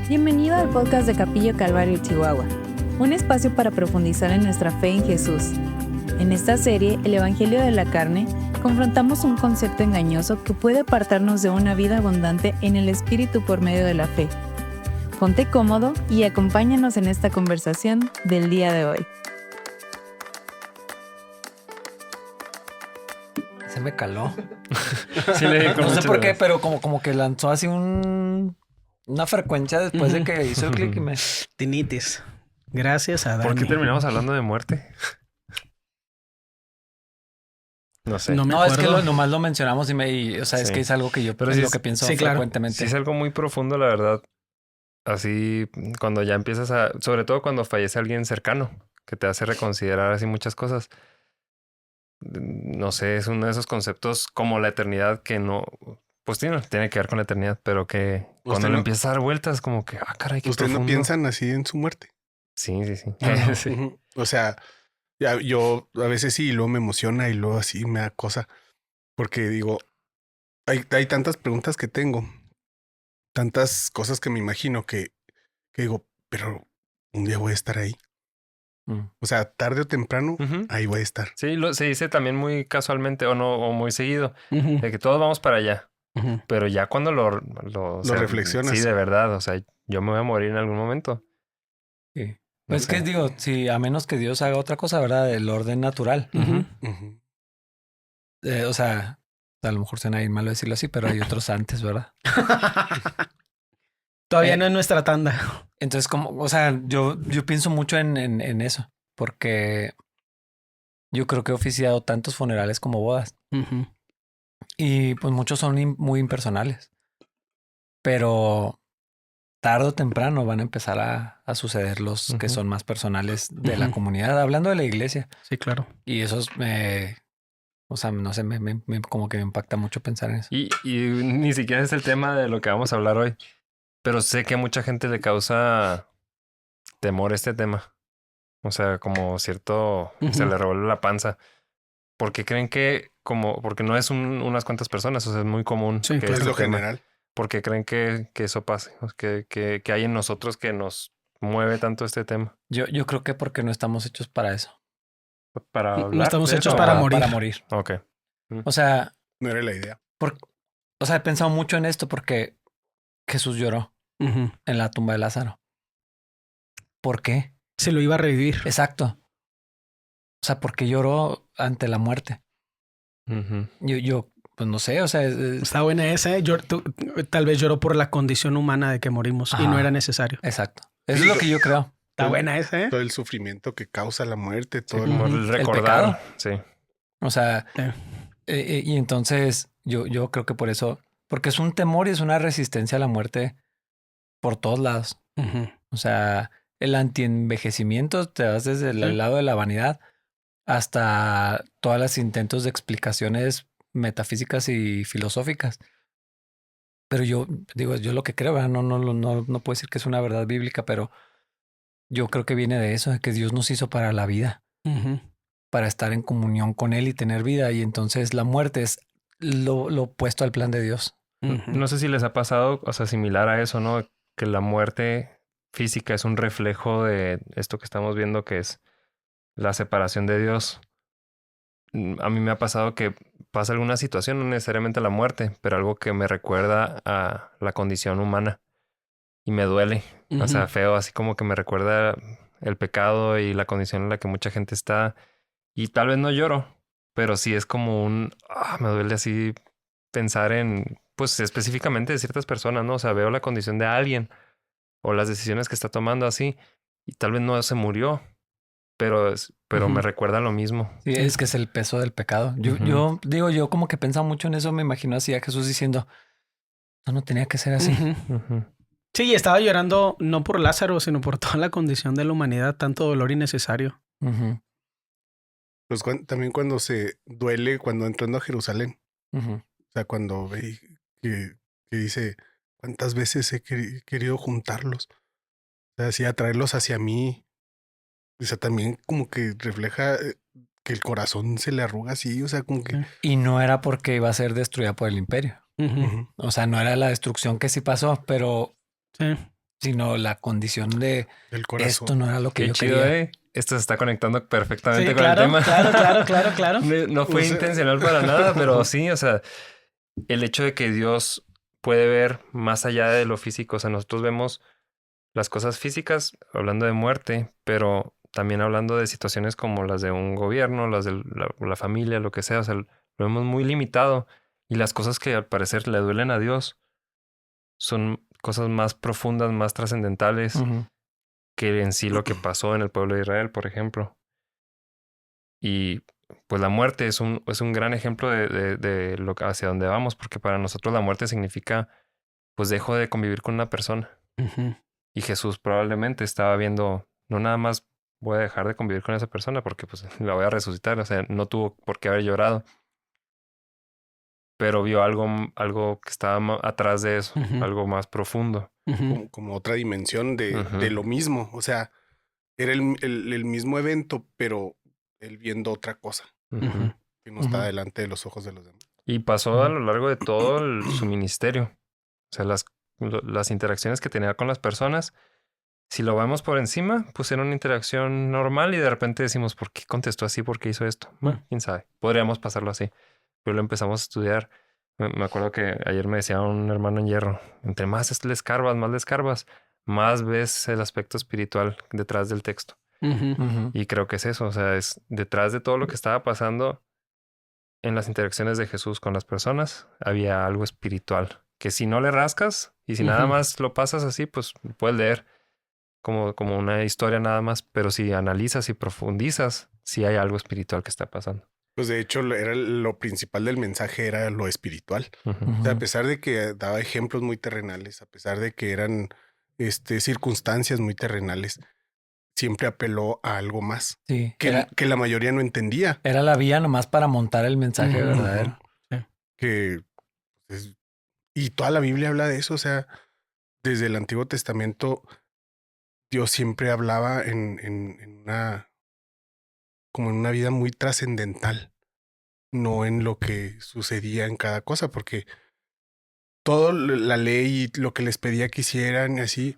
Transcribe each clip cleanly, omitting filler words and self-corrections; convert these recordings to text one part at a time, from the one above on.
Bienvenido al podcast de Capillo Calvario Chihuahua, un espacio para profundizar en nuestra fe en Jesús. En esta serie, El Evangelio de la Carne, confrontamos un concepto engañoso que puede apartarnos de una vida abundante en el Espíritu por medio de la fe. Ponte cómodo y acompáñanos en esta conversación del día de hoy. Se me caló. Sí, No sé por qué, pero como que lanzó así una frecuencia después de que hizo el clic y me... Tinitis. Gracias a Dani. ¿Por qué terminamos hablando de muerte? No sé. No me No, es acuerdo. que nomás lo mencionamos o sea, es Sí. que es algo que yo Pero es sí lo es- que pienso sí, claro. frecuentemente. Sí es algo muy profundo, la verdad. Así, cuando ya empiezas a... Sobre todo cuando fallece alguien cercano, que te hace reconsiderar así muchas cosas. No sé, es uno de esos conceptos como la eternidad que no... Pues tiene que ver con la eternidad, pero que cuando le no- empiezas a dar vueltas, como que, caray, qué ¿Ustedes no profundo. piensan así en su muerte? Sí, sí, sí. No. Sí. Ujú. O sea, yo a veces sí, y luego me emociona y luego así me da cosa. Porque digo, hay tantas preguntas que tengo, tantas cosas que me imagino que digo, pero un día voy a estar ahí. Mm. O sea, tarde o temprano, Ujú. ahí voy a estar. Sí, se dice también muy casualmente o no, o muy seguido, Ujú, de que todos vamos para allá. ujú. Pero ya cuando o sea, reflexionas. Sí, de verdad. O sea, yo me voy a morir en algún momento. Sí. No Pues sé. que digo, si a menos que Dios haga otra cosa, ¿verdad? El orden natural. Ujú. Ujú. O sea, a lo mejor suena bien malo decirlo así, pero hay otros antes, ¿verdad? Todavía no es nuestra tanda. Entonces, o sea, yo pienso mucho en eso, porque yo creo que he oficiado tantos funerales como bodas. Ujú. Y pues muchos son muy impersonales. Pero tarde o temprano van a empezar a suceder los que Ujú. son más personales de la Ujú. comunidad, hablando de la iglesia. Sí, claro. Y esos o sea, no sé, como que me impacta mucho pensar en eso. Y ni siquiera es el tema de lo que vamos a hablar hoy. Pero sé que a mucha gente le causa temor este tema. O sea, como cierto... Se Ujú. le revuelve la panza. Porque creen que... Porque no es unas cuantas personas. O sea, es muy común Sí, que claro. Es este lo tema... general. Porque creen que eso pase. O sea, que hay en nosotros que nos mueve tanto este tema. Yo creo que porque no estamos hechos para eso. Para No hablar estamos de hechos eso, para ¿o? morir. Para morir. Ok. O sea, No era la idea. o sea, he pensado mucho en esto porque Jesús lloró Ujú. en la tumba de Lázaro. ¿Por qué? Se lo iba a revivir. Exacto. O sea, porque lloró ante la muerte. Ujú. Yo pues no sé, o sea, Está buena esa. Tal vez lloró por la condición humana de que morimos y no Ajá. era necesario. exacto. Eso es lo que yo creo. Está buena esa, ¿eh? Todo el sufrimiento que causa la muerte, todo Como Ujú. el recordar. Sí. O sea, y entonces yo creo que por eso, porque es un temor y es una resistencia a la muerte por todos lados. Ujú. O sea, el antienvejecimiento te vas desde el Sí. lado de la vanidad hasta todos los intentos de explicaciones metafísicas y filosóficas. Pero yo digo, yo lo que creo, ¿verdad? No puedo decir que es una verdad bíblica, pero yo creo que viene de eso, de que Dios nos hizo para la vida, Ujú. para estar en comunión con Él y tener vida. Y entonces la muerte es lo opuesto al plan de Dios. Ujú. No sé si les ha pasado, o sea, similar a eso, ¿no? Que la muerte física es un reflejo de esto que estamos viendo, que es la separación de Dios. A mí me ha pasado que pasa alguna situación, no necesariamente la muerte, pero algo que me recuerda a la condición humana y me duele. O sea, Ujú. feo, así como que me recuerda el pecado y la condición en la que mucha gente está. Y tal vez no lloro, pero sí es como me duele así pensar en, pues específicamente de ciertas personas, ¿no? O sea, veo la condición de alguien o las decisiones que está tomando así y tal vez no se murió, pero me Ujú. recuerda lo mismo. Sí, es que es el peso del pecado. Ujú. Yo digo, yo como que he pensado mucho en eso, me imagino así a Jesús diciendo, no tenía que ser así. Ujú. Ujú. Sí, estaba llorando no por Lázaro, sino por toda la condición de la humanidad, tanto dolor innecesario. Ujú, Pues también cuando se duele, cuando entrando a Jerusalén. ujú. O sea, cuando ve que dice, ¿cuántas veces he querido juntarlos? O sea, así atraerlos hacia mí. O sea, también como que refleja que el corazón se le arruga así. O sea, como que... Sí. Y no era porque iba a ser destruida por el imperio. Ujú. Ujú. O sea, no era la destrucción que sí pasó, pero Sí. sino la condición de Del corazón. esto no era lo que Qué yo chido, quería. Esto se está conectando perfectamente Sí, con claro, el tema. claro. No fue O sea, intencional para nada, pero sí, o sea, el hecho de que Dios puede ver más allá de lo físico. O sea, nosotros vemos las cosas físicas hablando de muerte, pero también hablando de situaciones como las de un gobierno, las de la familia, lo que sea. O sea, lo vemos muy limitado. Y las cosas que al parecer le duelen a Dios son cosas más profundas, más trascendentales Ujú. que en sí lo que pasó en el pueblo de Israel, por ejemplo. Y pues la muerte es un gran ejemplo de lo que hacia dónde vamos, porque para nosotros la muerte significa, pues dejo de convivir con una persona. Ujú. Y Jesús probablemente estaba viendo, no nada más voy a dejar de convivir con esa persona porque pues la voy a resucitar, o sea, no tuvo por qué haber llorado, pero vio algo que estaba atrás de eso, Ujú. algo más profundo. Ujú. Como otra dimensión de Ujú. lo mismo. O sea, era el mismo evento, pero él viendo otra cosa Ujú. que no está Ujú. delante de los ojos de los demás. Y pasó a lo largo de todo su ministerio. O sea, las interacciones que tenía con las personas, si lo vemos por encima, pues era una interacción normal y de repente decimos, ¿por qué contestó así? ¿Por qué hizo esto? Bueno, quién sabe. Podríamos pasarlo así. Pero lo empezamos a estudiar. Me acuerdo que ayer me decía un hermano en hierro, entre más le escarbas, más ves el aspecto espiritual detrás del texto. Ujú. Ujú. Y creo que es eso, o sea, es detrás de todo lo que estaba pasando en las interacciones de Jesús con las personas, había algo espiritual, que si no le rascas y si nada Ujú. más lo pasas así, pues puedes leer como una historia nada más, pero si analizas y profundizas, sí hay algo espiritual que está pasando. Pues de hecho, era lo principal del mensaje era lo espiritual. Ujú. O sea, a Ujú. pesar de que daba ejemplos muy terrenales, a pesar de que eran circunstancias muy terrenales, siempre apeló a algo más Sí, que la mayoría no entendía. era la vía nomás para montar el mensaje Ujú. verdadero. Sí. Que, pues, y toda la Biblia habla de eso. O sea, desde el Antiguo Testamento, Dios siempre hablaba en una, como en una vida muy trascendental, no en lo que sucedía en cada cosa, porque todo la ley y lo que les pedía que hicieran y así,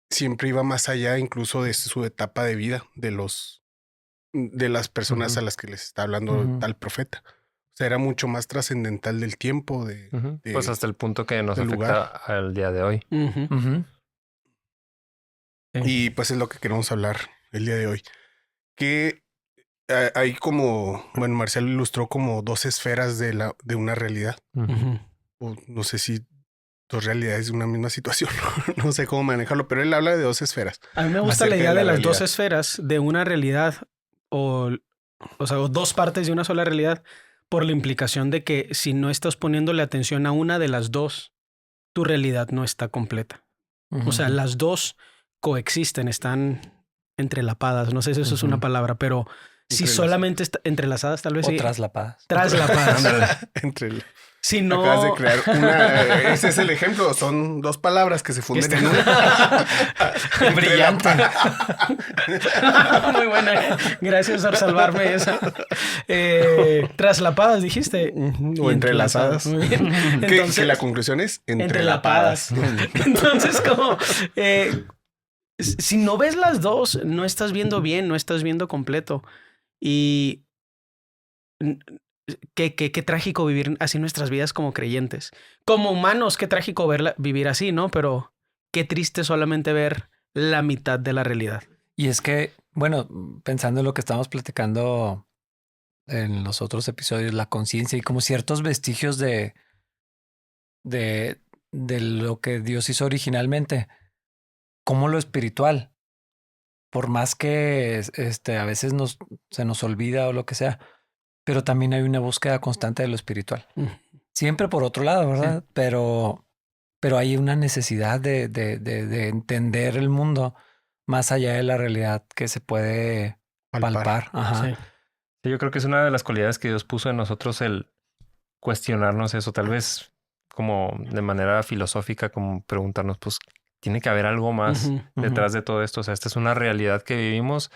siempre iba más allá incluso de su etapa de vida, de las personas Ujú. a las que les está hablando Ujú. tal profeta. O sea, era mucho más trascendental del tiempo, Ujú. Pues hasta el punto que nos del afecta lugar. al día de hoy. Ujú. Ujú. Sí. Y pues es lo que queremos hablar el día de hoy. Que hay como, bueno, Marcial ilustró como dos esferas de una realidad. Ujú. Ujú. O no sé si dos realidades de una misma situación. No sé cómo manejarlo, pero él habla de dos esferas. A mí me gusta la Acerca idea de la de las dos realidad. esferas de una realidad o sea, o dos partes de una sola realidad por la implicación de que si no estás poniéndole atención a una de las dos, tu realidad no está completa. O sea, Ujú. las dos coexisten, están entrelapadas. No sé si eso es una Ujú. palabra, pero si Entrelazadas. solamente está entrelazadas, tal vez O sí. traslapadas. Traslapadas. Si Acabas de no, crear una. Ese es el ejemplo. Son dos palabras que se funden en una. Brillante. muy buena. Gracias por salvarme esa. Traslapadas, dijiste. O Y entrelazadas. Muy bien. Que Entonces, la conclusión es entrelapadas. Entonces, como si no ves las dos, no estás viendo bien, no estás viendo completo. Y qué trágico vivir así nuestras vidas como creyentes. Como humanos, qué trágico vivir así, ¿no? Pero qué triste solamente ver la mitad de la realidad. Y es que, bueno, pensando en lo que estamos platicando en los otros episodios, la conciencia y como ciertos vestigios de, de lo que Dios hizo originalmente, como lo espiritual, por más que a veces se nos olvida o lo que sea, pero también hay una búsqueda constante de lo espiritual. Siempre por otro lado, ¿verdad? Sí. Pero hay una necesidad de entender el mundo más allá de la realidad que se puede palpar. Ajá. Sí. Sí, yo creo que es una de las cualidades que Dios puso en nosotros el cuestionarnos eso, tal vez como de manera filosófica, como preguntarnos, pues tiene que haber algo más Ujú. detrás de todo esto. O sea, esta es una realidad que vivimos,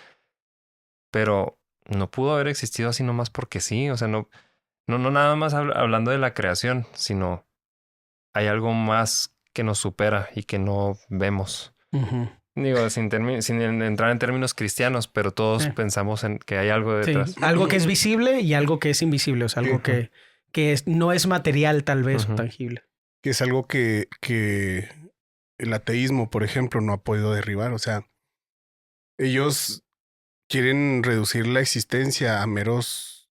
pero no pudo haber existido así nomás porque sí. O sea, no nada más hablando de la creación, sino hay algo más que nos supera y que no vemos. Ujú. Digo, sin entrar en términos cristianos, pero todos pensamos en que hay algo detrás. Sí, algo que es visible y algo que es invisible, o sea, algo no es material tal vez o tangible. Que es algo que el ateísmo, por ejemplo, no ha podido derribar. O sea, ellos quieren reducir la existencia a meras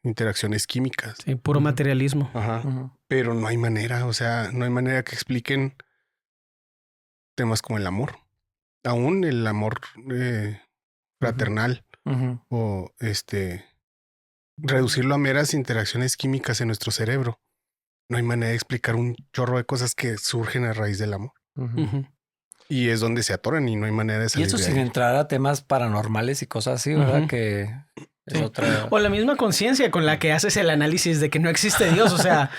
interacciones químicas. Sí, puro materialismo. Ajá. Pero no hay manera, o sea, no hay manera que expliquen temas como el amor. Aún el amor fraternal o reducirlo a meras interacciones químicas en nuestro cerebro. No hay manera de explicar un chorro de cosas que surgen a raíz del amor. Y es donde se atoran y no hay manera de salir. Y eso de sin ahí. entrar a temas paranormales y cosas así, ¿verdad? Que es otra... O la misma conciencia con la que haces el análisis de que no existe Dios. O sea,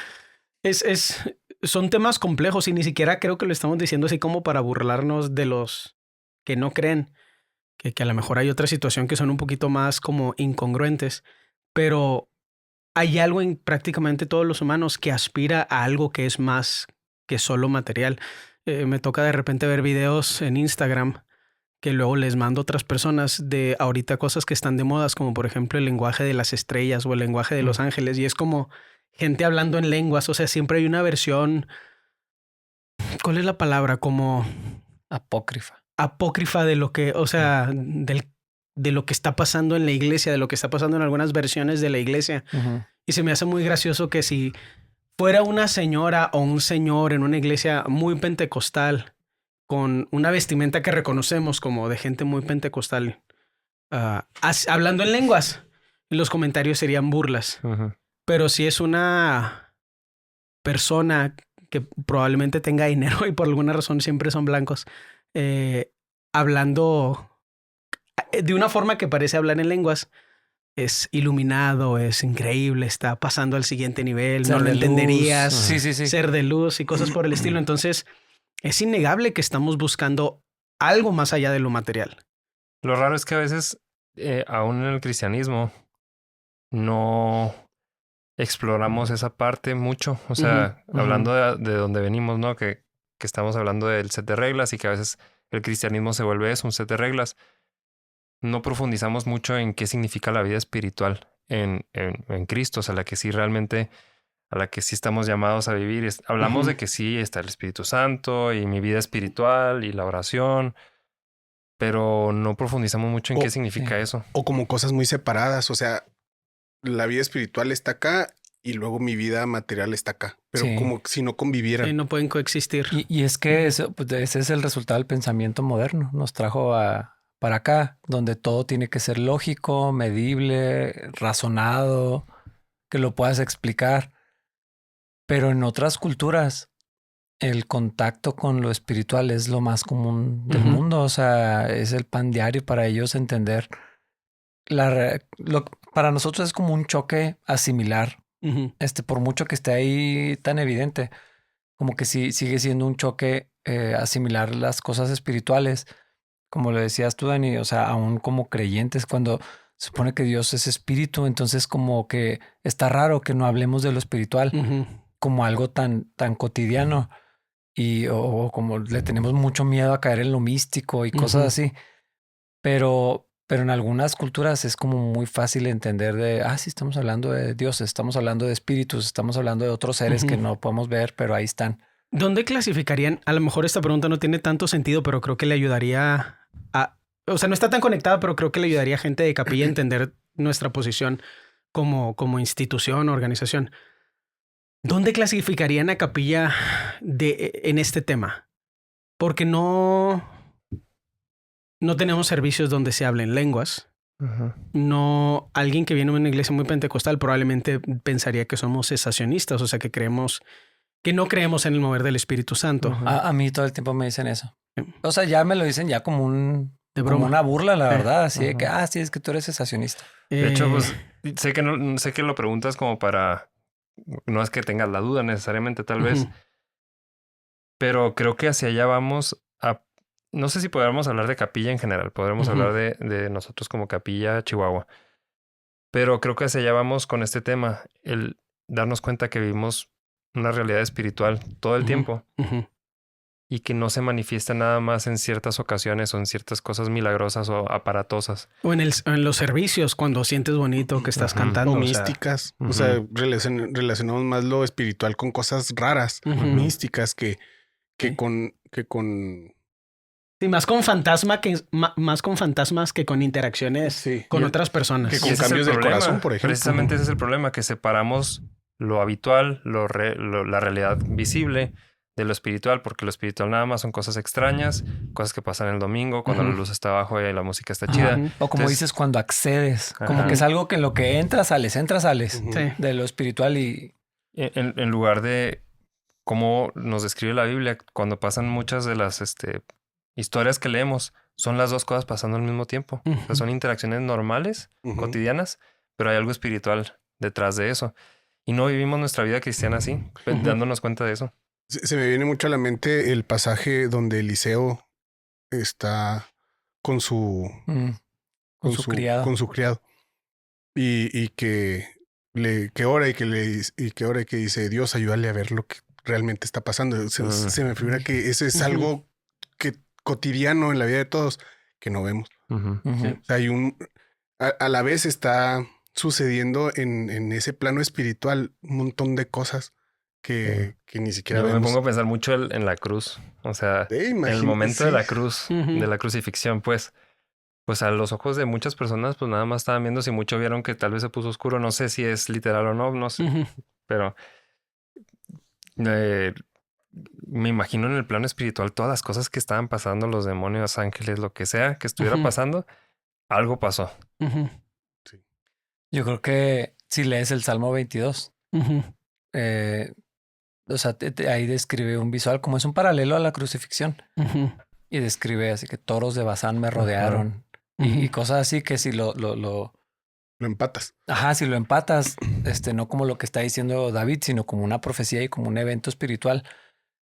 son temas complejos y ni siquiera creo que lo estamos diciendo así como para burlarnos de los que no creen. Que a lo mejor hay otra situación que son un poquito más como incongruentes. Pero hay algo en prácticamente todos los humanos que aspira a algo que es más que solo material. Me toca de repente ver videos en Instagram que luego les mando a otras personas de ahorita cosas que están de modas, como por ejemplo el lenguaje de las estrellas o el lenguaje de los ángeles. Y es como gente hablando en lenguas. O sea, siempre hay una versión. ¿Cuál es la palabra? Como apócrifa de lo que, o sea, de lo que está pasando en la iglesia, de lo que está pasando en algunas versiones de la iglesia. Y se me hace muy gracioso que si fuera una señora o un señor en una iglesia muy pentecostal, con una vestimenta que reconocemos como de gente muy pentecostal, hablando en lenguas, los comentarios serían burlas. Pero si es una persona que probablemente tenga dinero y por alguna razón siempre son blancos, hablando de una forma que parece hablar en lenguas, es iluminado, es increíble, está pasando al siguiente nivel, no lo entenderías, ser de luz y cosas por el estilo. Entonces, es innegable que estamos buscando algo más allá de lo material. Lo raro es que a veces, aún en el cristianismo, no exploramos esa parte mucho. O sea, hablando de donde venimos, ¿no? Que estamos hablando del set de reglas y que a veces el cristianismo se vuelve eso, un set de reglas. No profundizamos mucho en qué significa la vida espiritual en Cristo, o sea, a la que sí estamos llamados a vivir. Hablamos de que sí está el Espíritu Santo y mi vida espiritual y la oración, pero no profundizamos mucho en qué significa eso. O como cosas muy separadas, o sea, la vida espiritual está acá y luego mi vida material está acá, pero como si no convivieran. Sí, no pueden coexistir. Y es que ese es el resultado del pensamiento moderno. Nos trajo para acá, donde todo tiene que ser lógico, medible, razonado, que lo puedas explicar. Pero en otras culturas, el contacto con lo espiritual es lo más común del mundo. O sea, es el pan diario para ellos entender. Para nosotros es como un choque asimilar. Por mucho que esté ahí tan evidente, como que sí sigue siendo un choque asimilar las cosas espirituales. Como lo decías tú, Dani, o sea, aún como creyentes, cuando se supone que Dios es espíritu, entonces como que está raro que no hablemos de lo espiritual como algo tan cotidiano o como le tenemos mucho miedo a caer en lo místico y cosas así. Pero en algunas culturas es como muy fácil entender sí, estamos hablando de Dios, estamos hablando de espíritus, estamos hablando de otros seres que no podemos ver, pero ahí están. ¿Dónde clasificarían? A lo mejor esta pregunta no tiene tanto sentido, pero creo que le ayudaría o sea, no está tan conectada, pero creo que le ayudaría a gente de capilla a entender nuestra posición como institución o organización. ¿Dónde clasificarían a capilla en este tema? Porque no tenemos servicios donde se hablen lenguas. No, alguien que viene de una iglesia muy pentecostal probablemente pensaría que somos cesacionistas, o sea, que no creemos en el mover del Espíritu Santo. A mí todo el tiempo me dicen eso. O sea, ya me lo dicen ya como de como una burla, la verdad. Así de que, sí, es que tú eres cesacionista. De hecho, pues sé que lo preguntas como para... No es que tengas la duda necesariamente, tal vez. Pero creo que hacia allá vamos a... No sé si podríamos hablar de capilla en general. Podremos hablar de nosotros como capilla Chihuahua. Pero creo que hacia allá vamos con este tema. El darnos cuenta que vivimos una realidad espiritual todo el tiempo. y que no se manifiesta nada más en ciertas ocasiones o en ciertas cosas milagrosas o aparatosas. O en los servicios, cuando sientes bonito que estás cantando. O místicas. O sea, relacionamos más lo espiritual con cosas raras, místicas, que con Sí, más con fantasmas que con interacciones con otras personas. Que con cambios del corazón, por ejemplo. Precisamente ese es el problema, que separamos lo habitual, la realidad visible de lo espiritual, porque lo espiritual nada más son cosas extrañas, cosas que pasan el domingo, cuando la luz está abajo y la música está chida. O como dices, cuando accedes, como que es algo que en lo que entras, sales, de lo espiritual y... En lugar de cómo nos describe la Biblia, cuando pasan muchas de las historias que leemos, son las dos cosas pasando al mismo tiempo. O sea, son interacciones normales, cotidianas, pero hay algo espiritual detrás de eso. Y no vivimos nuestra vida cristiana así, dándonos cuenta de eso. Se me viene mucho a la mente el pasaje donde Eliseo está con su criado. Con su criado. Y que ora y que dice, Dios, ayúdale a ver lo que realmente está pasando. Se me figura que eso es algo que cotidiano en la vida de todos que no vemos. O sea, hay a la vez está sucediendo en ese plano espiritual un montón de cosas que ni siquiera Yo vemos. me pongo a pensar mucho en la cruz. O sea, en el momento de la cruz, de la crucifixión, pues a los ojos de muchas personas, pues nada más estaban viendo, si mucho vieron que tal vez se puso oscuro. No sé si es literal o no, no sé. Pero me imagino en el plano espiritual todas las cosas que estaban pasando, los demonios, ángeles, lo que sea que estuviera pasando, algo pasó. Sí. Yo creo que si lees el Salmo 22, o sea, ahí describe un visual como es un paralelo a la crucifixión. Y describe así que toros de Bazán me rodearon y cosas así que si lo empatas. Ajá, si lo empatas, no como lo que está diciendo David, sino como una profecía y como un evento espiritual,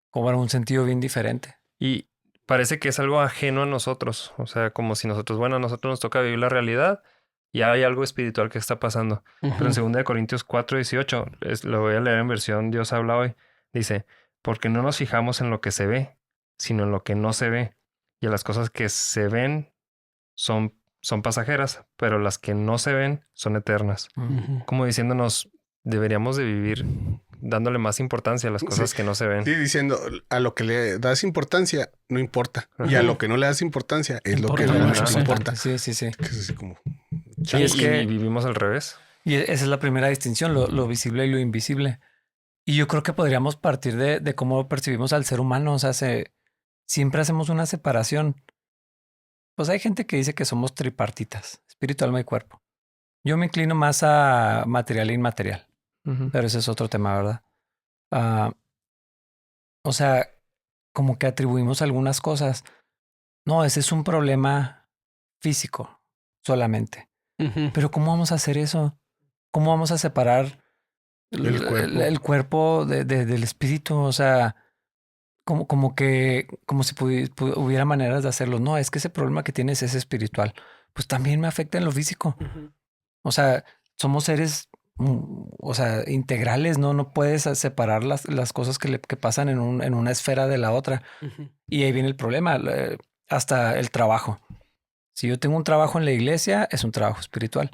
cobra un sentido bien diferente. Y parece que es algo ajeno a nosotros. O sea, como si nosotros, a nosotros nos toca vivir la realidad y hay algo espiritual que está pasando. Pero en 2 Corintios 4:18, lo voy a leer en versión Dios habla hoy, dice, porque no nos fijamos en lo que se ve, sino en lo que no se ve. Y las cosas que se ven son pasajeras, pero las que no se ven son eternas. Como diciéndonos, deberíamos de vivir dándole más importancia a las cosas que no se ven. Sí, diciendo, a lo que le das importancia, no importa. Y a lo que no le das importancia, es lo que realmente importa. Sí. Que es así como... Y es que vivimos al revés. Y esa es la primera distinción, lo visible y lo invisible. Y yo creo que podríamos partir de cómo percibimos al ser humano. O sea, siempre hacemos una separación. Pues hay gente que dice que somos tripartitas, espíritu, alma y cuerpo. Yo me inclino más a material e inmaterial, pero ese es otro tema, ¿verdad? O sea, como que atribuimos algunas cosas. No, ese es un problema físico solamente. Pero ¿cómo vamos a hacer eso? ¿Cómo vamos a separar el cuerpo del espíritu? O sea, como si hubiera maneras de hacerlo. No, es que ese problema que tienes es espiritual. Pues también me afecta en lo físico. O sea, somos seres, integrales, ¿no? No puedes separar las cosas que pasan en una esfera de la otra. Y ahí viene el problema, hasta el trabajo. Si yo tengo un trabajo en la iglesia, es un trabajo espiritual.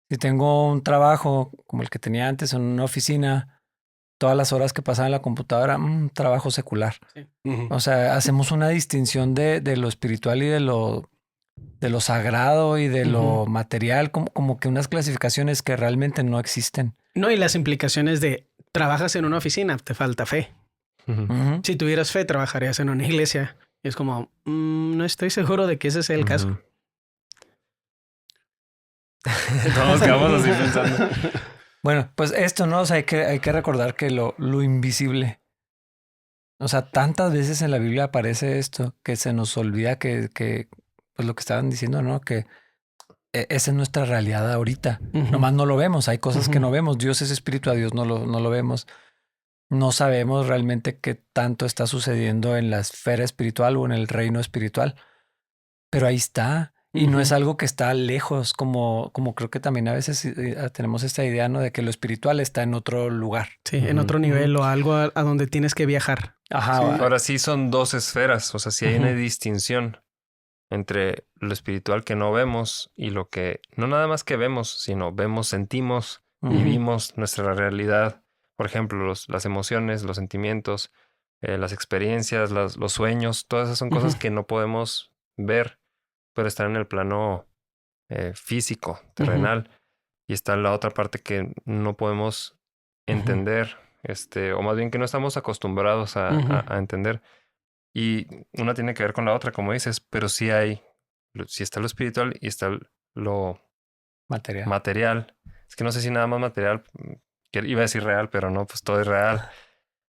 Si tengo un trabajo como el que tenía antes en una oficina, todas las horas que pasaba en la computadora, trabajo secular. Sí. O sea, hacemos una distinción de lo espiritual y de lo sagrado y de lo material, como que unas clasificaciones que realmente no existen. No, y las implicaciones de trabajas en una oficina, te falta fe. Si tuvieras fe, trabajarías en una iglesia. Y es como, no estoy seguro de que ese sea el caso. Todos quedamos así pensando. Bueno, pues esto, ¿no? O sea, hay que recordar que lo invisible. O sea, tantas veces en la Biblia aparece esto que se nos olvida que pues lo que estaban diciendo, ¿no? Que esa es nuestra realidad ahorita. Nomás no lo vemos. Hay cosas que no vemos. Dios es espíritu, a Dios no lo vemos. No sabemos realmente qué tanto está sucediendo en la esfera espiritual o en el reino espiritual. Pero ahí está. Y no es algo que está lejos, como creo que también a veces tenemos esta idea, ¿no? De que lo espiritual está en otro lugar. Sí, en otro nivel o algo a donde tienes que viajar. Ajá. Sí. Ahora sí son dos esferas, o sea, sí hay una Ujú. distinción entre lo espiritual que no vemos y lo que no nada más que vemos, sino vemos, sentimos, Ujú. vivimos nuestra realidad. Por ejemplo, las emociones, los sentimientos, las experiencias, los sueños, todas esas son cosas Ujú. que no podemos ver, pero están en el plano físico, terrenal. Y está la otra parte que no podemos entender, o más bien que no estamos acostumbrados a entender. Y una tiene que ver con la otra, como dices, pero sí está lo espiritual y está lo Material. material. Es que no sé si nada más material, que iba a decir real, pero no, pues todo es real.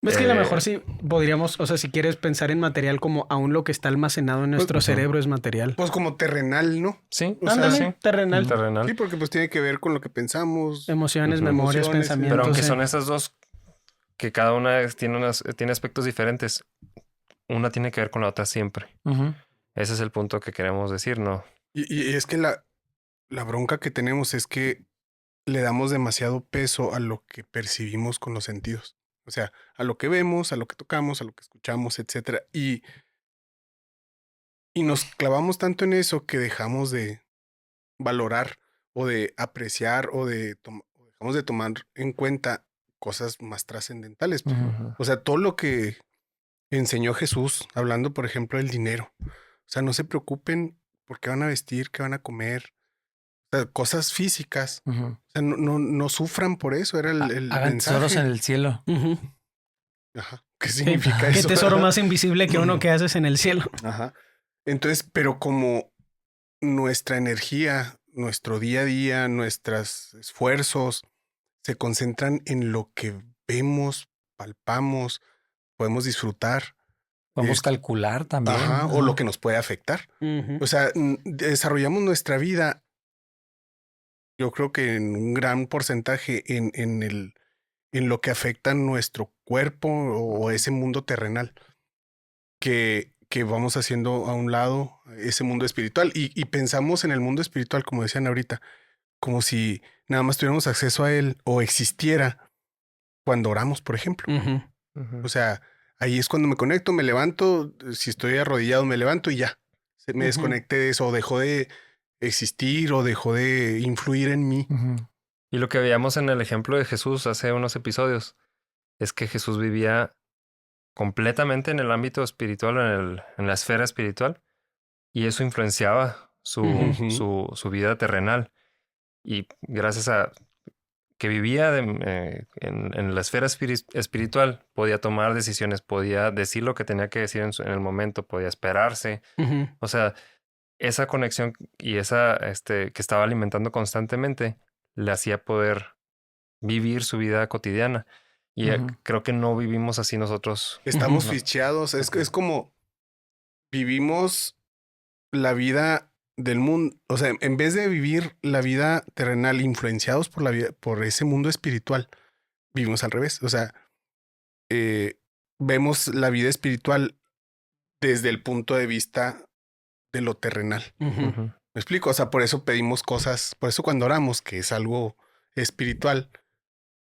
Es que a lo mejor sí podríamos, o sea, si quieres pensar en material como aún lo que está almacenado en nuestro cerebro es material. Pues como terrenal, ¿no? Sí, O sea, Ándale, sí. terrenal. Terrenal. Sí, porque pues tiene que ver con lo que pensamos. Emociones, Ujú. memorias, Emociones, pensamientos. Pero aunque sí. son esas dos, que cada una tiene aspectos diferentes, una tiene que ver con la otra siempre. Ujú. Ese es el punto que queremos decir, ¿no? Y es que la bronca que tenemos es que le damos demasiado peso a lo que percibimos con los sentidos. O sea, a lo que vemos, a lo que tocamos, a lo que escuchamos, etcétera. Y nos clavamos tanto en eso que dejamos de valorar o de apreciar o dejamos de tomar en cuenta cosas más trascendentales. Ujú. O sea, todo lo que enseñó Jesús, hablando, por ejemplo, del dinero. O sea, no se preocupen por qué van a vestir, qué van a comer. O sea, cosas físicas. Ujú. O sea, no sufran por eso. Era el Hagan mensaje. tesoros en el cielo. Ujú. Ajá. ¿Qué significa ¿Qué eso? tesoro más invisible que uno que haces en el cielo? Ajá. Entonces, pero como nuestra energía, nuestro día a día, nuestros esfuerzos se concentran en lo que vemos, palpamos, podemos disfrutar. Podemos Es- calcular también. Ajá, o lo que nos puede afectar. Ujú. O sea, desarrollamos nuestra vida, yo creo que en un gran porcentaje en lo que afecta nuestro cuerpo o ese mundo terrenal que vamos haciendo a un lado ese mundo espiritual y pensamos en el mundo espiritual, como decían ahorita, como si nada más tuviéramos acceso a él o existiera cuando oramos, por ejemplo. Ujú. O sea, ahí es cuando me conecto, me levanto, si estoy arrodillado me levanto y ya. Me desconecté de eso, o dejó de existir o dejó de influir en mí. Ujú. Y lo que veíamos en el ejemplo de Jesús hace unos episodios es que Jesús vivía completamente en el ámbito espiritual, en la esfera espiritual, y eso influenciaba Ujú. su vida terrenal. Y gracias a que vivía en la esfera espiritual, podía tomar decisiones, podía decir lo que tenía que decir en el momento, podía esperarse. Ujú. O sea, esa conexión y esa que estaba alimentando constantemente le hacía poder vivir su vida cotidiana. Y Ujú. creo que no vivimos así nosotros. Estamos No. ficheados, es como vivimos la vida del mundo, o sea, en vez de vivir la vida terrenal influenciados por la vida, por ese mundo espiritual, vivimos al revés. O sea, vemos la vida espiritual desde el punto de vista de lo terrenal. Ujú. Ujú. ¿Me explico? O sea, por eso pedimos cosas, por eso cuando oramos, que es algo espiritual,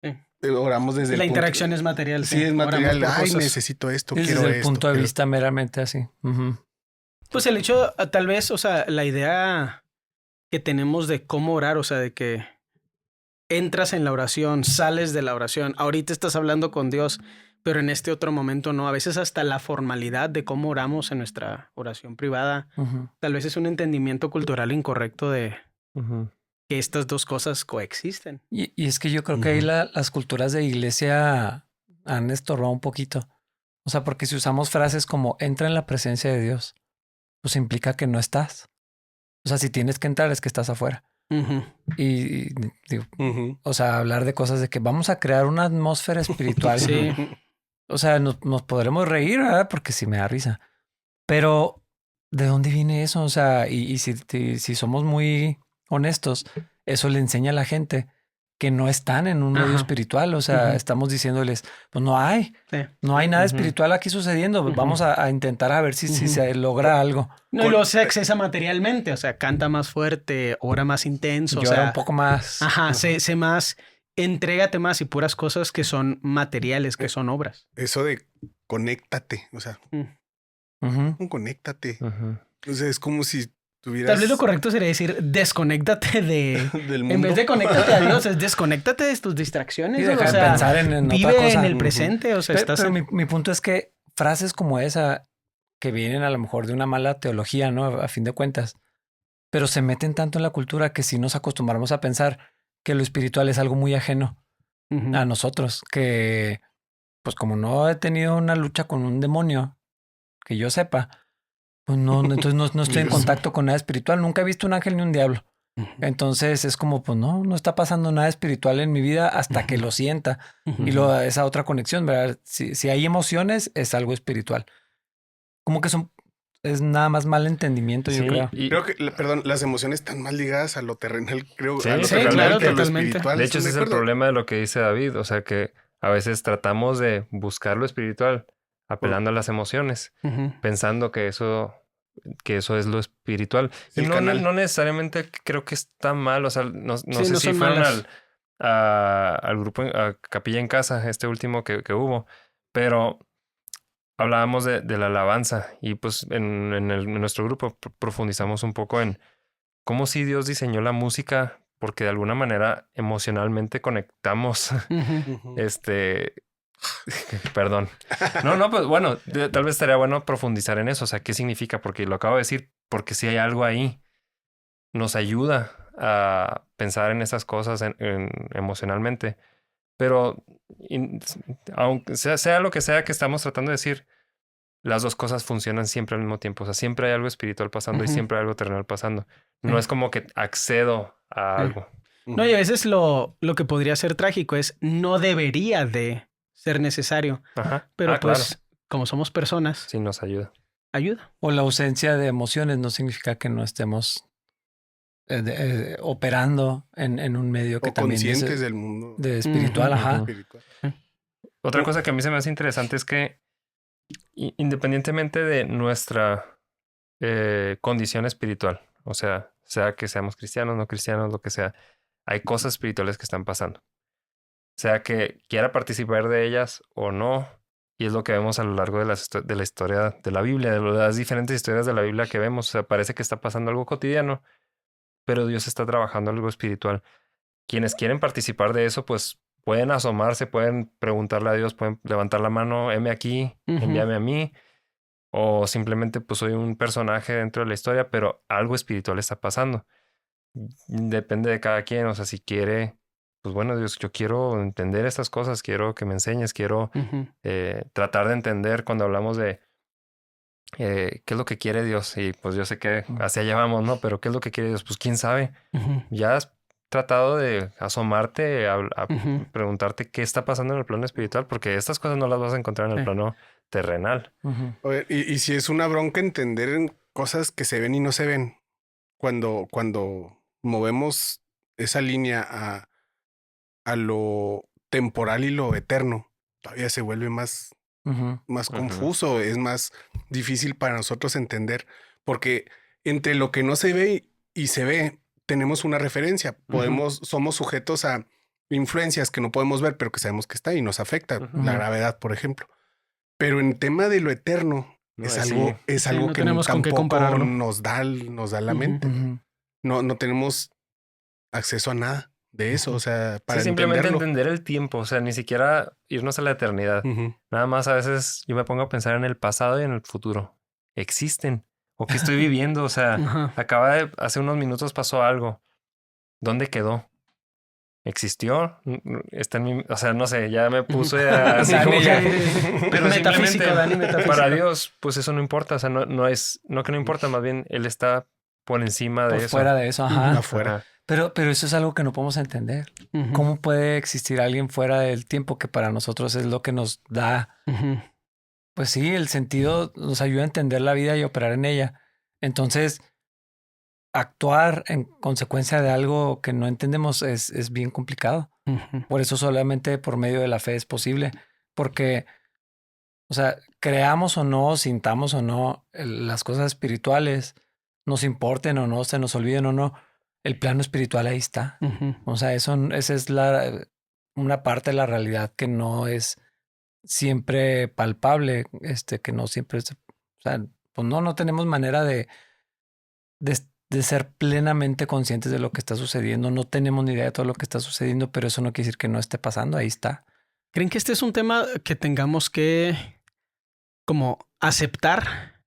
Sí. oramos desde La el interacción es material. Sí, es material. Oramos por Ay, cosas. necesito esto, Es quiero desde el esto. punto de quiero- vista meramente así. Ujú. Pues el hecho, tal vez, o sea, la idea que tenemos de cómo orar, o sea, de que entras en la oración, sales de la oración, ahorita estás hablando con Dios, pero en este otro momento no. A veces hasta la formalidad de cómo oramos en nuestra oración privada, Ujú. tal vez es un entendimiento cultural incorrecto de Ujú. que estas dos cosas coexisten. Y es que yo creo que ahí Ujú. las culturas de iglesia han estorbado un poquito. O sea, porque si usamos frases como entra en la presencia de Dios, pues implica que no estás. O sea, si tienes que entrar es que estás afuera. Ujú. Y digo, Ujú. o sea, hablar de cosas de que vamos a crear una atmósfera espiritual. Sí. O sea, nos podremos reír, ¿verdad? Porque sí me da risa. Pero, ¿de dónde viene eso? O sea, y si somos muy honestos, eso le enseña a la gente que no están en un medio Ajá. espiritual. O sea, estamos diciéndoles, pues no hay nada espiritual aquí sucediendo. Vamos a intentar a ver si se logra algo. No, y luego se accesa materialmente, o sea, canta más fuerte, ora más intenso, Llora un poco más. Ajá, sé más, entrégate más y puras cosas que son materiales, que son obras. Eso de conéctate, o sea, conéctate. O sea, es como si tuvieras... Tal vez lo correcto sería decir desconéctate del mundo. En vez de conéctate a Dios, es desconéctate de tus distracciones. Y deja o de sea, pensar en vive otra cosa. en el presente, o sea, Pero mi punto es que frases como esa, que vienen a lo mejor de una mala teología, ¿no? A fin de cuentas, pero se meten tanto en la cultura que sí nos acostumbramos a pensar que lo espiritual es algo muy ajeno a nosotros, que pues como no he tenido una lucha con un demonio, que yo sepa, pues no, entonces no estoy en contacto con nada espiritual, nunca he visto un ángel ni un diablo. Entonces es como, pues no está pasando nada espiritual en mi vida hasta que lo sienta. Y luego esa otra conexión, ¿verdad? Si hay emociones, es algo espiritual. Como que es nada más mal entendimiento, yo creo. Creo que, perdón, las emociones están más ligadas a lo terrenal, creo. Sí, a lo sí, terrenal claro, que a lo totalmente. espiritual. De hecho, ese es el problema de lo que dice David. O sea, que a veces tratamos de buscar lo espiritual apelando a las emociones, pensando que eso es lo espiritual. Y no necesariamente creo que está mal. O sea, no sé si fueron al grupo, a Capilla en Casa, este último que hubo, pero hablábamos de la alabanza y pues en nuestro grupo profundizamos un poco en cómo sí Dios diseñó la música porque de alguna manera emocionalmente conectamos. Perdón. No, pues bueno, tal vez estaría bueno profundizar en eso. O sea, ¿qué significa? Porque lo acabo de decir, porque si hay algo ahí, nos ayuda a pensar en esas cosas emocionalmente. Pero aunque sea lo que sea que estamos tratando de decir, las dos cosas funcionan siempre al mismo tiempo. O sea, siempre hay algo espiritual pasando y siempre hay algo terrenal pasando. No es como que accedo a algo. No, y a veces lo que podría ser trágico es no debería de ser necesario. Ajá. Pero pues, claro. como somos personas, Sí nos ayuda. Ayuda. O la ausencia de emociones no significa que no estemos operando en un medio que o también conscientes del mundo de espiritual, ajá. espiritual. Otra cosa que a mí se me hace interesante es que independientemente de nuestra condición espiritual, o sea que seamos cristianos, no cristianos, lo que sea, hay cosas espirituales que están pasando. Sea que quiera participar de ellas o no, y es lo que vemos a lo largo de la historia de la Biblia, de las diferentes historias de la Biblia que vemos. O sea, parece que está pasando algo cotidiano, pero Dios está trabajando algo espiritual. Quienes quieren participar de eso, pues pueden asomarse, pueden preguntarle a Dios, pueden levantar la mano, heme aquí, envíame a mí, o simplemente pues soy un personaje dentro de la historia, pero algo espiritual está pasando. Depende de cada quien, o sea, si quiere, pues bueno, Dios, yo quiero entender estas cosas, quiero que me enseñes, quiero tratar de entender cuando hablamos de qué es lo que quiere Dios. Y pues yo sé que hacia allá vamos, ¿no? Pero ¿qué es lo que quiere Dios? Pues quién sabe. Ya has tratado de asomarte a preguntarte qué está pasando en el plano espiritual, porque estas cosas no las vas a encontrar en el plano terrenal. A ver, y si es una bronca entender en cosas que se ven y no se ven, cuando movemos esa línea a lo temporal y lo eterno, todavía se vuelve más confuso, es más difícil para nosotros entender, porque entre lo que no se ve y se ve, tenemos una referencia. Somos sujetos a influencias que no podemos ver, pero que sabemos que está y nos afecta. La gravedad, por ejemplo. Pero en tema de lo eterno, es algo no que tenemos con qué tampoco compararlo. nos da la mente. No tenemos acceso a nada de eso. O sea, para simplemente entenderlo. entender el tiempo. O sea, ni siquiera irnos a la eternidad. Nada más a veces yo me pongo a pensar en el pasado y en el futuro. ¿Existen? ¿O qué estoy viviendo? O sea, hace unos minutos pasó algo. ¿Dónde quedó? ¿Existió? Está en mi... O sea, no sé, ya me puse así como que... Pero simplemente para Dios, pues eso no importa. O sea, no que no importa, más bien Él está por encima de eso. Fuera de eso, ajá. Afuera. Pero eso es algo que no podemos entender. ¿Cómo puede existir alguien fuera del tiempo que para nosotros es lo que nos da... Pues sí, el sentido nos ayuda a entender la vida y operar en ella. Entonces, actuar en consecuencia de algo que no entendemos es bien complicado. Por eso solamente por medio de la fe es posible. Porque, o sea, creamos o no, sintamos o no las cosas espirituales, nos importen o no, se nos olviden o no, el plano espiritual ahí está. O sea, esa es una parte de la realidad que no es siempre palpable, que no siempre es, o sea, pues no tenemos manera de ser plenamente conscientes de lo que está sucediendo. No tenemos ni idea de todo lo que está sucediendo, pero eso no quiere decir que no esté pasando. Ahí está. ¿Creen que este es un tema que tengamos que como aceptar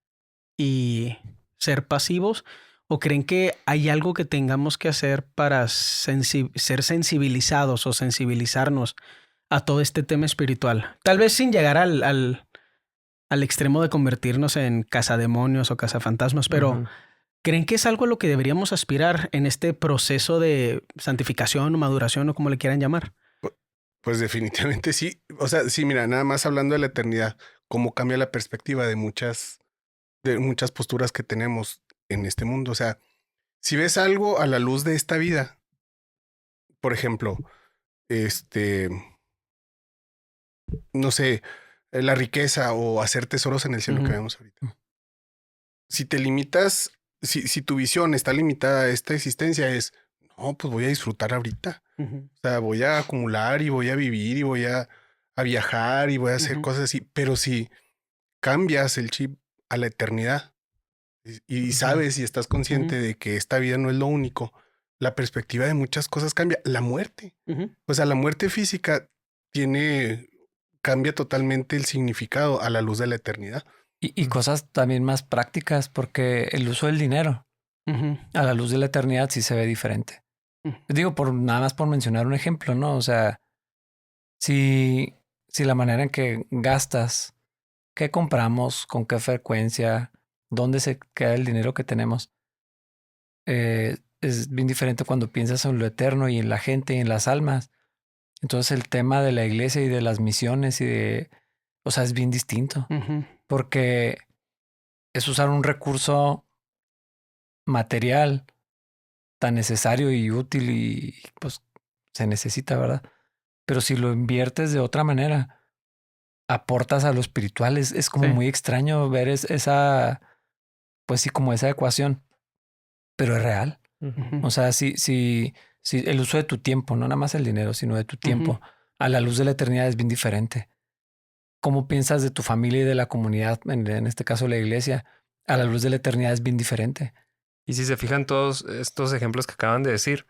y ser pasivos? ¿O creen que hay algo que tengamos que hacer para ser sensibilizados o sensibilizarnos a todo este tema espiritual? Tal vez sin llegar al extremo de convertirnos en cazademonios o cazafantasmas, pero ¿creen que es algo a lo que deberíamos aspirar en este proceso de santificación o maduración o como le quieran llamar? Pues definitivamente sí. O sea, sí, mira, nada más hablando de la eternidad, cómo cambia la perspectiva de muchas posturas que tenemos en este mundo. O sea, si ves algo a la luz de esta vida, por ejemplo, no sé, la riqueza o hacer tesoros en el cielo que vemos ahorita. Si te limitas, si tu visión está limitada a esta existencia, no, pues voy a disfrutar ahorita. O sea, voy a acumular y voy a vivir y voy a viajar y voy a hacer cosas así. Pero si cambias el chip a la eternidad y sabes y estás consciente de que esta vida no es lo único, la perspectiva de muchas cosas cambia. La muerte. O sea, la muerte física cambia totalmente el significado a la luz de la eternidad. Y cosas también más prácticas, porque el uso del dinero a la luz de la eternidad sí se ve diferente. Digo, nada más por mencionar un ejemplo, ¿no? O sea, si la manera en que gastas, qué compramos, con qué frecuencia, dónde se queda el dinero que tenemos, es bien diferente cuando piensas en lo eterno y en la gente y en las almas. Entonces el tema de la iglesia y de las misiones o sea, es bien distinto. Porque es usar un recurso material tan necesario y útil y pues se necesita, ¿verdad? Pero si lo inviertes de otra manera, aportas a lo espiritual. Es como muy extraño ver esa, pues sí, como esa ecuación, pero es real. O sea, si el uso de tu tiempo, no nada más el dinero, sino de tu tiempo, a la luz de la eternidad es bien diferente. ¿Cómo piensas de tu familia y de la comunidad, en este caso la iglesia, a la luz de la eternidad es bien diferente? Y si se fijan todos estos ejemplos que acaban de decir,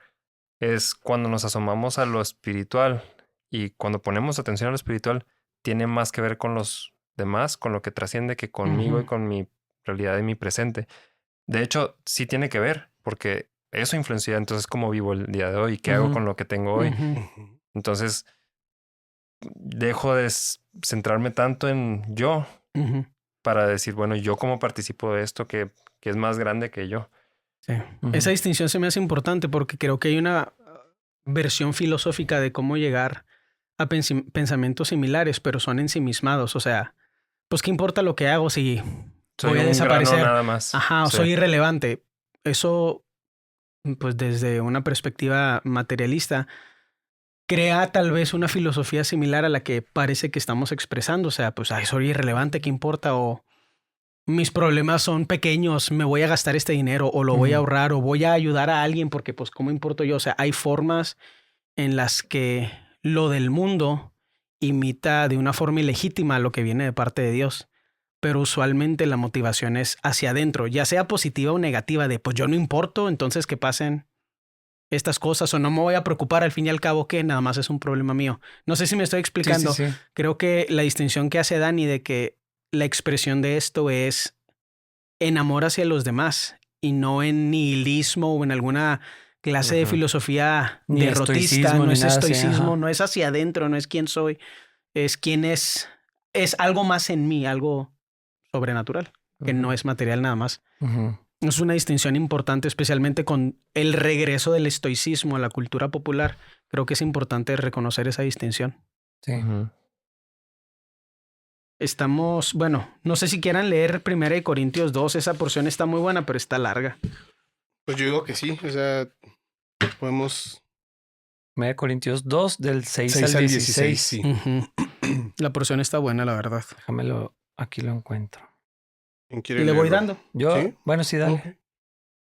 es cuando nos asomamos a lo espiritual y cuando ponemos atención a lo espiritual, tiene más que ver con los demás, con lo que trasciende que conmigo y con mi realidad y mi presente. De hecho, sí tiene que ver, porque eso influencia entonces cómo vivo el día de hoy, qué hago con lo que tengo hoy. Entonces, dejo de centrarme tanto en yo para decir, bueno, yo cómo participo de esto que es más grande que yo. Sí. Esa distinción se me hace importante porque creo que hay una versión filosófica de cómo llegar a pensamientos similares, pero son ensimismados. O sea, pues qué importa lo que hago si voy a desaparecer. Nada más. Ajá, sí. Soy irrelevante. Eso, pues desde una perspectiva materialista, crea tal vez una filosofía similar a la que parece que estamos expresando. O sea, pues soy irrelevante, ¿qué importa? O mis problemas son pequeños, me voy a gastar este dinero o lo voy a ahorrar o voy a ayudar a alguien porque pues ¿cómo importo yo? O sea, hay formas en las que lo del mundo imita de una forma ilegítima lo que viene de parte de Dios. Pero usualmente la motivación es hacia adentro, ya sea positiva o negativa, de pues yo no importo, entonces que pasen estas cosas o no me voy a preocupar al fin y al cabo que nada más es un problema mío. No sé si me estoy explicando. Sí. Creo que la distinción que hace Dani de que la expresión de esto es en amor hacia los demás y no en nihilismo o en alguna clase de filosofía derrotista, no es estoicismo, no es hacia adentro, no es quién soy, es quién es algo más en mí, algo sobrenatural, que no es material nada más. Es una distinción importante, especialmente con el regreso del estoicismo a la cultura popular. Creo que es importante reconocer esa distinción. Sí. Estamos, bueno, no sé si quieran leer 1 Corintios 2, esa porción está muy buena, pero está larga. Pues yo digo que sí, o sea, podemos 1 Corintios 2, del 6 6 al al 16. 16, sí. Ujú. La porción está buena, la verdad. Déjamelo, aquí lo encuentro. ¿Quién quiere Y le voy leerlo? dando. Yo, ¿Sí? bueno, sí, dale. Ok.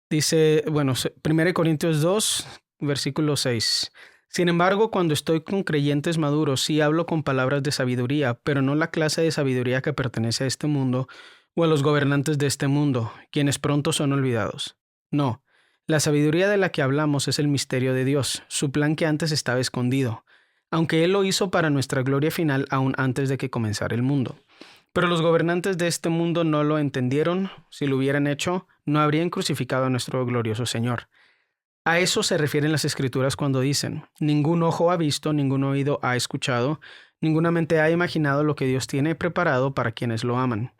Dice, bueno, 1 Corintios 2, versículo 6. Sin embargo, cuando estoy con creyentes maduros, sí hablo con palabras de sabiduría, pero no la clase de sabiduría que pertenece a este mundo o a los gobernantes de este mundo, quienes pronto son olvidados. No, la sabiduría de la que hablamos es el misterio de Dios, su plan que antes estaba escondido, aunque Él lo hizo para nuestra gloria final aún antes de que comenzara el mundo. Pero los gobernantes de este mundo no lo entendieron. Si lo hubieran hecho, no habrían crucificado a nuestro glorioso Señor. A eso se refieren las Escrituras cuando dicen, ningún ojo ha visto, ningún oído ha escuchado, ninguna mente ha imaginado lo que Dios tiene preparado para quienes lo aman.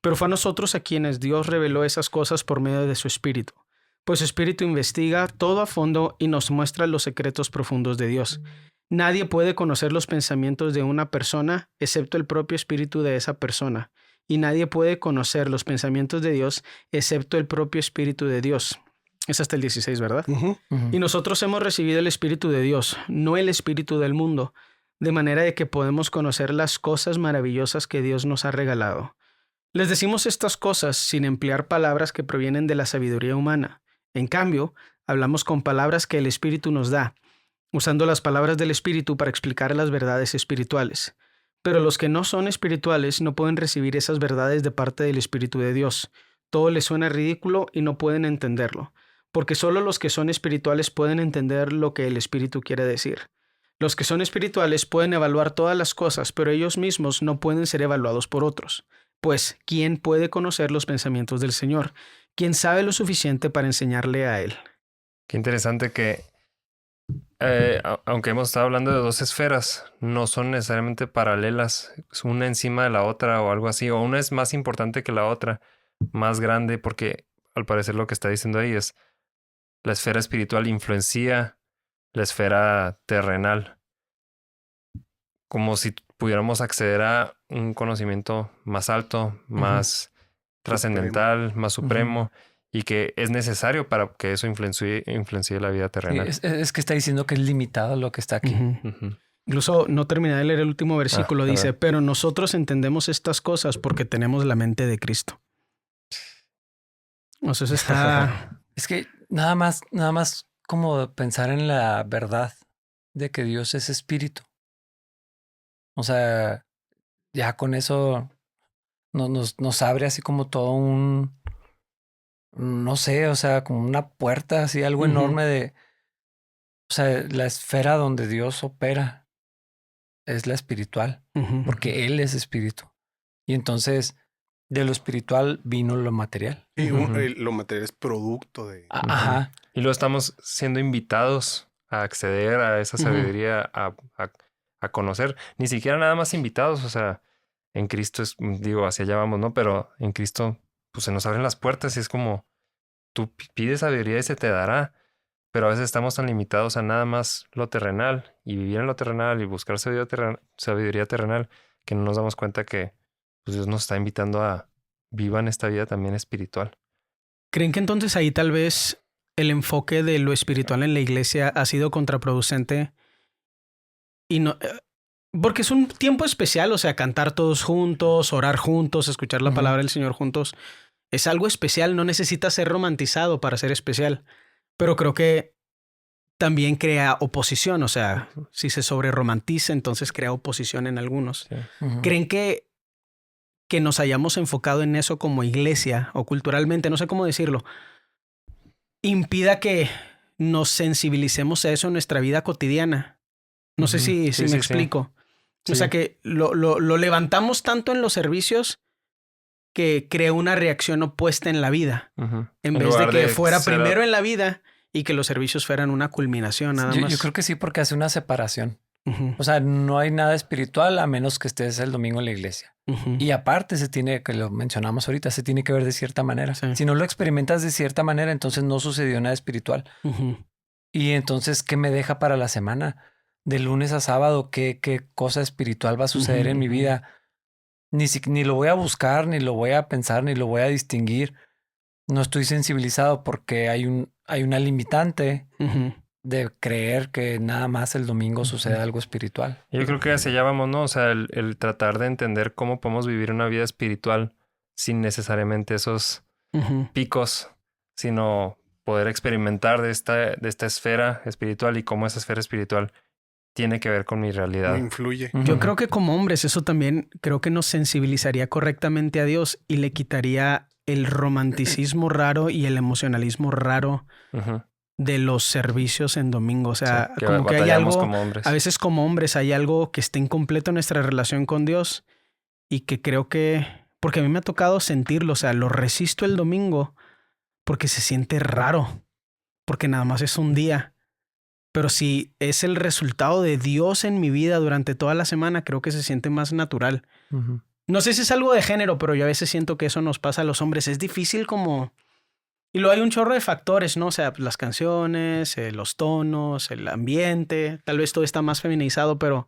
Pero fue a nosotros a quienes Dios reveló esas cosas por medio de su Espíritu, pues su Espíritu investiga todo a fondo y nos muestra los secretos profundos de Dios. Nadie puede conocer los pensamientos de una persona excepto el propio espíritu de esa persona, y nadie puede conocer los pensamientos de Dios excepto el propio espíritu de Dios. Es hasta el 16, ¿verdad? Ujú. Ujú. Y nosotros hemos recibido el espíritu de Dios, no el espíritu del mundo, de manera de que podemos conocer las cosas maravillosas que Dios nos ha regalado. Les decimos estas cosas sin emplear palabras que provienen de la sabiduría humana. En cambio, hablamos con palabras que el Espíritu nos da, usando las palabras del Espíritu para explicar las verdades espirituales. Pero los que no son espirituales no pueden recibir esas verdades de parte del Espíritu de Dios. Todo les suena ridículo y no pueden entenderlo, porque solo los que son espirituales pueden entender lo que el Espíritu quiere decir. Los que son espirituales pueden evaluar todas las cosas, pero ellos mismos no pueden ser evaluados por otros. Pues, ¿quién puede conocer los pensamientos del Señor? ¿Quién sabe lo suficiente para enseñarle a Él? Qué interesante que, aunque hemos estado hablando de dos esferas, no son necesariamente paralelas, es una encima de la otra o algo así, o una es más importante que la otra, más grande, porque al parecer lo que está diciendo ahí es la esfera espiritual influencia la esfera terrenal, como si pudiéramos acceder a un conocimiento más alto, más trascendental, más supremo, y que es necesario para que eso influencie la vida Sí, terrenal. es que está diciendo que es limitado lo que está aquí. Ujú. Ujú. Incluso no terminé de leer el último versículo. Dice, perdón. pero nosotros entendemos estas cosas porque tenemos la mente de Cristo. O sea, eso está... Es que nada más como pensar en la verdad de que Dios es espíritu. O sea, ya con eso nos abre así como todo un, no sé, o sea, como una puerta, así algo Ujú. enorme de, o sea, la esfera donde Dios opera es la espiritual, Ujú. porque Él es espíritu. Y entonces, de lo espiritual vino lo material. Y Ujú. lo material es producto de... Ajá. Y luego estamos siendo invitados a acceder a esa Ujú. sabiduría, a conocer. Ni siquiera nada más invitados, o sea, en Cristo es, digo, hacia allá vamos, ¿no? Pero en Cristo, pues se nos abren las puertas y es como, tú pides sabiduría y se te dará. Pero a veces estamos tan limitados a nada más lo terrenal y vivir en lo terrenal y buscar sabiduría terrenal que no nos damos cuenta que pues, Dios nos está invitando a vivan esta vida también espiritual. ¿Creen que entonces ahí tal vez el enfoque de lo espiritual en la iglesia ha sido contraproducente? Y no, porque es un tiempo especial, o sea, cantar todos juntos, orar juntos, escuchar la Ujú. palabra del Señor juntos. Es algo especial, no necesita ser romantizado para ser especial. Pero creo que también crea oposición, o sea, si se sobreromantiza, entonces crea oposición en algunos. Sí. Ujú. ¿Creen que nos hayamos enfocado en eso como iglesia o culturalmente, no sé cómo decirlo, impida que nos sensibilicemos a eso en nuestra vida cotidiana? No sé Ujú. si Sí, me sí, explico. sí. O sea, que lo levantamos tanto en los servicios que crea una reacción opuesta en la vida. Ujú. En vez de lugar que fuera ser- primero en la vida y que los servicios fueran una culminación nada más. Yo creo que sí, porque hace una separación. Ujú, O sea, no hay nada espiritual a menos que estés el domingo en la iglesia. ujú. Y aparte se tiene, que lo mencionamos ahorita, se tiene que ver de cierta manera. Sí. Si no lo experimentas de cierta manera, entonces no sucedió nada espiritual. Ujú. Y entonces, ¿qué me deja para la semana? De lunes a sábado, ¿qué cosa espiritual va a suceder Ujú, en mi ujú. vida? Ni lo voy a buscar, ni lo voy a pensar, ni lo voy a distinguir. No estoy sensibilizado porque hay una limitante Ujú. de creer que nada más el domingo sucede algo espiritual. Yo creo que hacia allá vamos, ¿no? O sea, el tratar de entender cómo podemos vivir una vida espiritual sin necesariamente esos Ujú. picos, sino poder experimentar de esta esfera espiritual y cómo esa esfera espiritual tiene que ver con mi Me realidad. influye. Yo creo que como hombres eso también creo que nos sensibilizaría correctamente a Dios y le quitaría el romanticismo raro y el emocionalismo raro Ujú. de los servicios en domingo. O sea, Sí, que como que hay batallamos algo, como hombres. a veces como hombres hay algo que está incompleto en nuestra relación con Dios y que creo que, porque a mí me ha tocado sentirlo, o sea, lo resisto el domingo porque se siente raro, porque nada más es un día. Pero si es el resultado de Dios en mi vida durante toda la semana, creo que se siente más natural. Ujú. No sé si es algo de género, pero yo a veces siento que eso nos pasa a los hombres. Es difícil como... Y luego hay un chorro de factores, ¿no? O sea, las canciones, los tonos, el ambiente. Tal vez todo está más feminizado, pero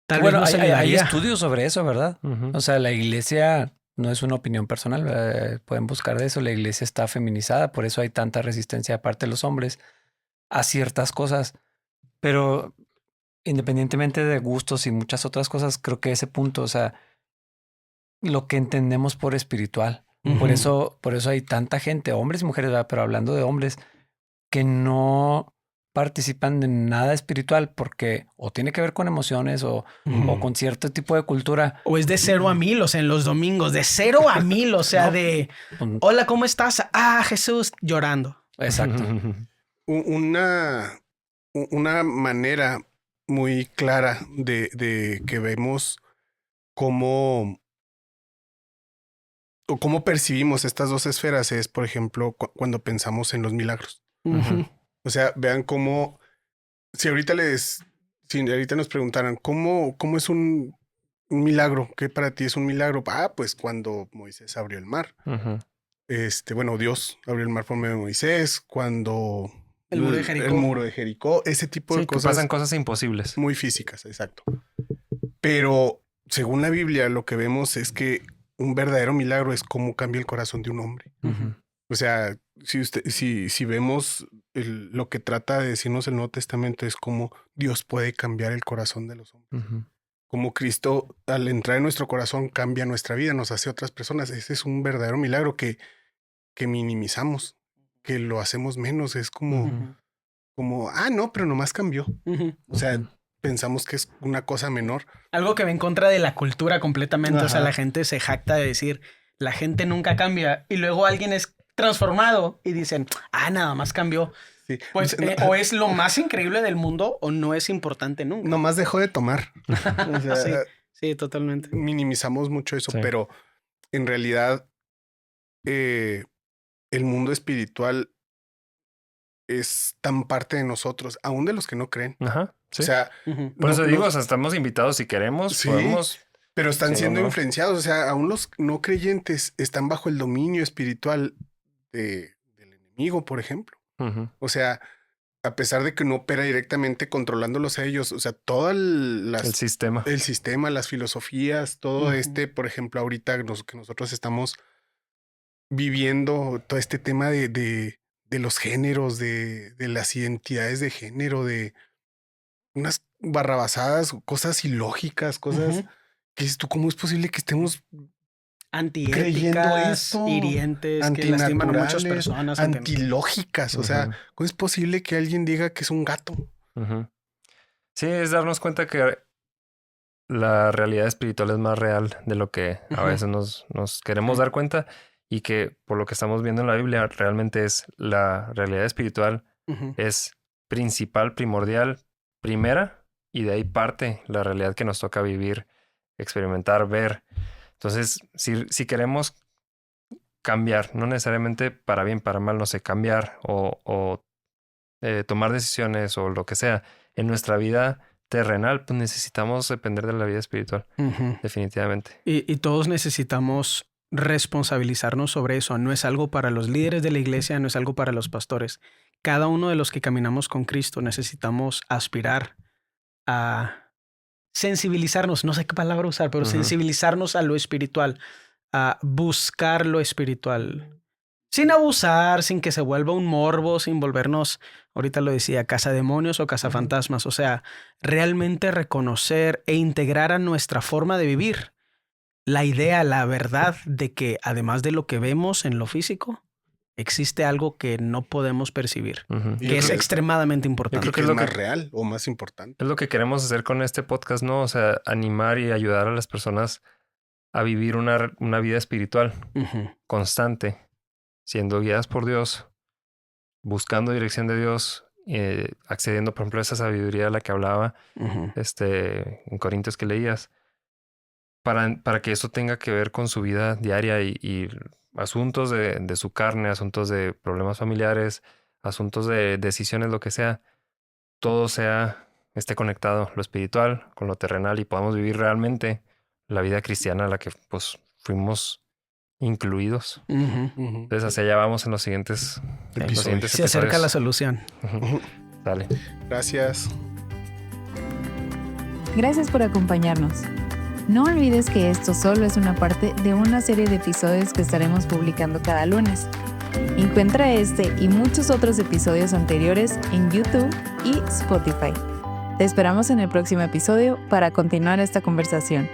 tal Bueno, vez nos hay ayudaría. estudios sobre eso, ¿verdad? Ujú. O sea, la iglesia no es una opinión personal, pueden buscar de eso. La iglesia está feminizada, por eso hay tanta resistencia de parte de los hombres a ciertas cosas. Pero independientemente de gustos y muchas otras cosas, creo que ese punto, o sea, lo que entendemos por espiritual. Por Ujú. eso hay tanta gente, hombres y mujeres, ¿verdad? Pero hablando de hombres, que no participan de nada espiritual porque o tiene que ver con emociones o Ujú. con cierto tipo de cultura. O es de 0 a 1000, o sea, en los domingos, de 0 a 1000, o sea, No, de pues, hola, ¿cómo estás? Ah, Jesús, llorando. exacto. Una, una manera muy clara de que vemos cómo o cómo percibimos estas dos esferas es, por ejemplo, cuando pensamos en los milagros. Ujú. O sea, vean cómo, si ahorita si ahorita nos preguntaran cómo es un milagro, ¿qué para ti es un milagro? Ah, pues cuando Moisés abrió el mar. Ujú. Bueno, Dios abrió el mar por medio de Moisés, cuando El muro de Jericó. el muro de Jericó, ese tipo Sí, de que cosas pasan cosas imposibles. muy físicas, exacto. Pero según la Biblia, lo que vemos es que un verdadero milagro es cómo cambia el corazón de un hombre. Ujú. O sea, si vemos lo que trata de decirnos el Nuevo Testamento es cómo Dios puede cambiar el corazón de los hombres. Ujú. Como Cristo al entrar en nuestro corazón cambia nuestra vida, nos hace otras personas. Ese es un verdadero milagro que minimizamos, que lo hacemos menos. Es Ujú. no, pero nomás cambió. Ujú. O sea, pensamos que es una cosa menor. Algo que va en contra de la cultura completamente. O sea, Ajá. la gente se jacta de decir, la gente nunca cambia. Y luego alguien es transformado y dicen, nada más cambió. Sí. Pues o es lo más increíble del mundo o no es importante nunca. Nomás dejó de tomar. O sea, Sí, sí, totalmente. minimizamos mucho eso, Sí. pero en realidad el mundo espiritual es tan parte de nosotros, aún de los que no creen. Ajá. Sí. O sea, Ujú. Por eso no- digo, no- o sea, estamos invitados si queremos, Sí. podemos. pero están Sí, siendo ¿no? influenciados. O sea, aún los no creyentes están bajo el dominio espiritual del enemigo, por ejemplo. Ujú. O sea, a pesar de que no opera directamente controlándolos a ellos, o sea, todo El sistema. el sistema, las filosofías, todo Ujú. por ejemplo, ahorita que nosotros estamos viviendo todo este tema de los géneros, de las identidades de género, de unas barrabasadas, cosas ilógicas, cosas Ujú. que dices tú, ¿cómo es posible que estemos creyendo Antiéticas, esto? hirientes, que lastiman a muchas Antinaturales, personas. antilógicas. O sea, Ujú. ¿cómo es posible que alguien diga que es un gato? Ujú. Sí, es darnos cuenta que la realidad espiritual es más real de lo que a Ujú. veces nos queremos Sí. dar cuenta y que por lo que estamos viendo en la Biblia realmente es la realidad espiritual Ujú. es principal, primordial, primera y de ahí parte la realidad que nos toca vivir, experimentar, ver. Entonces, si queremos cambiar, no necesariamente para bien, para mal, no sé, cambiar o tomar decisiones o lo que sea en nuestra vida terrenal, pues necesitamos depender de la vida espiritual, Ujú. definitivamente. Y todos necesitamos responsabilizarnos sobre eso. No es algo para los líderes de la iglesia, no es algo para los pastores. Cada uno de los que caminamos con Cristo necesitamos aspirar a sensibilizarnos, no sé qué palabra usar, pero Ujú. sensibilizarnos a lo espiritual, a buscar lo espiritual. Sin abusar, sin que se vuelva un morbo, sin volvernos, ahorita lo decía, cazademonios o cazafantasmas. O sea, realmente reconocer e integrar a nuestra forma de vivir la idea, la verdad de que además de lo que vemos en lo físico, existe algo que no podemos percibir, Y que es creo- extremadamente importante. Creo que es es lo más que- real o más importante. Es lo que queremos hacer con este podcast, ¿no? O sea, animar y ayudar a las personas a vivir una vida espiritual Ujú, constante, siendo guiadas por Dios, buscando dirección de Dios, accediendo, por ejemplo, a esa sabiduría de la que hablaba ujú. en Corintios que leías, para que eso tenga que ver con su vida diaria y asuntos de su carne, asuntos de problemas familiares, asuntos de decisiones, lo que sea, todo esté conectado, lo espiritual con lo terrenal, y podamos vivir realmente la vida cristiana a la que pues fuimos incluidos. Ujú. Ujú. Entonces hacia allá vamos en los siguientes Episodios. Se acerca la episodios. solución. Ujú. Dale. Gracias. Gracias por acompañarnos. No olvides que esto solo es una parte de una serie de episodios que estaremos publicando cada lunes. Encuentra este y muchos otros episodios anteriores en YouTube y Spotify. Te esperamos en el próximo episodio para continuar esta conversación.